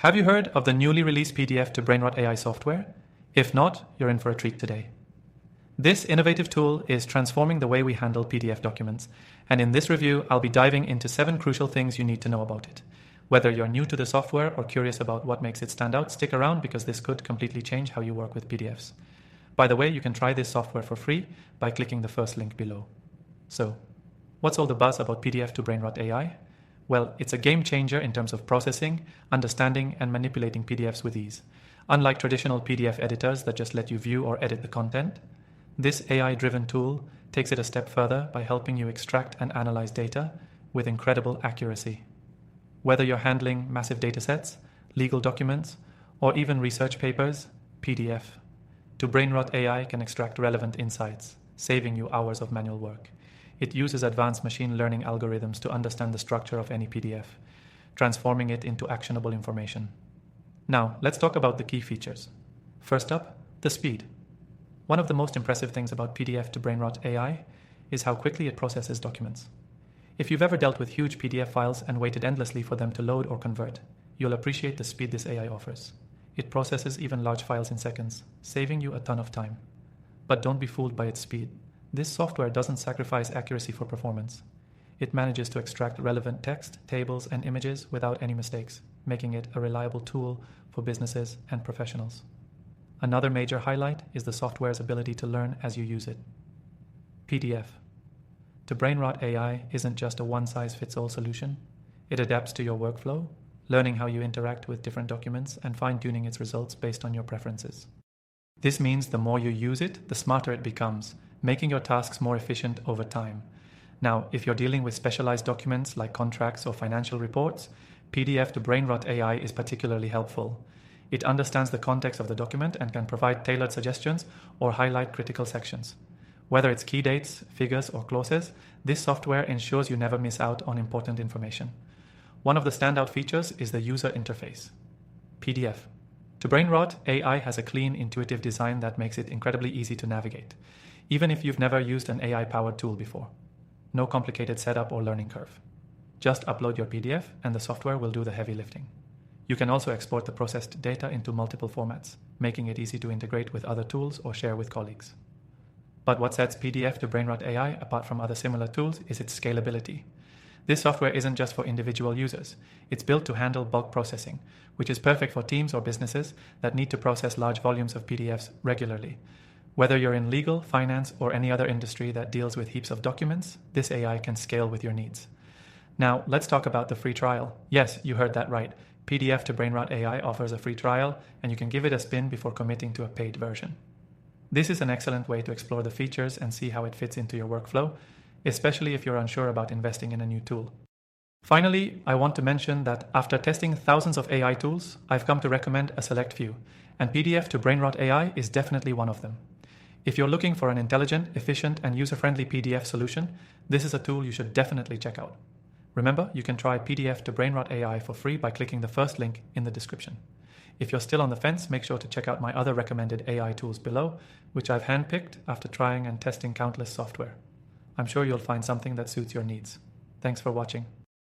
Have you heard of the newly released PDF to Brainrot AI software? If not, you're in for a treat today. This innovative tool is transforming the way we handle PDF documents, and in this review, I'll be diving into 7 crucial things you need to know about it. Whether you're new to the software or curious about what makes it stand out, stick around because this could completely change how you work with PDFs. By the way, you can try this software for free by clicking the first link below. So, what's all the buzz about PDF to Brainrot AI? Well, it's a game changer in terms of processing, understanding, and manipulating PDFs with ease. Unlike traditional PDF editors that just let you view or edit the content, this AI-driven tool takes it a step further by helping you extract and analyze data with incredible accuracy. Whether you're handling massive datasets, legal documents, or even research papers, PDF to Brainrot AI can extract relevant insights, saving you hours of manual work. It uses advanced machine learning algorithms to understand the structure of any PDF, transforming it into actionable information. Now, let's talk about the key features. First up, the speed. One of the most impressive things about PDF to Brainrot AI is how quickly it processes documents. If you've ever dealt with huge PDF files and waited endlessly for them to load or convert, you'll appreciate the speed this AI offers. It processes even large files in seconds, saving you a ton of time. But don't be fooled by its speed. This software doesn't sacrifice accuracy for performance. It manages to extract relevant text, tables, and images without any mistakes, making it a reliable tool for businesses and professionals. Another major highlight is the software's ability to learn as you use it. PDF to Brainrot AI isn't just a one-size-fits-all solution. It adapts to your workflow, learning how you interact with different documents and fine-tuning its results based on your preferences. This means the more you use it, the smarter it becomes, making your tasks more efficient over time. Now, if you're dealing with specialized documents like contracts or financial reports, PDF to Brainrot AI is particularly helpful. It understands the context of the document and can provide tailored suggestions or highlight critical sections. Whether it's key dates, figures, or clauses, this software ensures you never miss out on important information. One of the standout features is the user interface. PDF to Brainrot AI has a clean, intuitive design that makes it incredibly easy to navigate, even if you've never used an AI-powered tool before. No complicated setup or learning curve. Just upload your PDF and the software will do the heavy lifting. You can also export the processed data into multiple formats, making it easy to integrate with other tools or share with colleagues. But what sets PDF to Brainrot AI apart from other similar tools is its scalability. This software isn't just for individual users. It's built to handle bulk processing, which is perfect for teams or businesses that need to process large volumes of PDFs regularly. Whether you're in legal, finance, or any other industry that deals with heaps of documents, this AI can scale with your needs. Now, let's talk about the free trial. Yes, you heard that right. PDF to Brainrot AI offers a free trial, and you can give it a spin before committing to a paid version. This is an excellent way to explore the features and see how it fits into your workflow, especially if you're unsure about investing in a new tool. Finally, I want to mention that after testing thousands of AI tools, I've come to recommend a select few, and PDF to Brainrot AI is definitely one of them. If you're looking for an intelligent, efficient, and user-friendly PDF solution, this is a tool you should definitely check out. Remember, you can try PDF to Brainrot AI for free by clicking the first link in the description. If you're still on the fence, make sure to check out my other recommended AI tools below, which I've handpicked after trying and testing countless software. I'm sure you'll find something that suits your needs. Thanks for watching.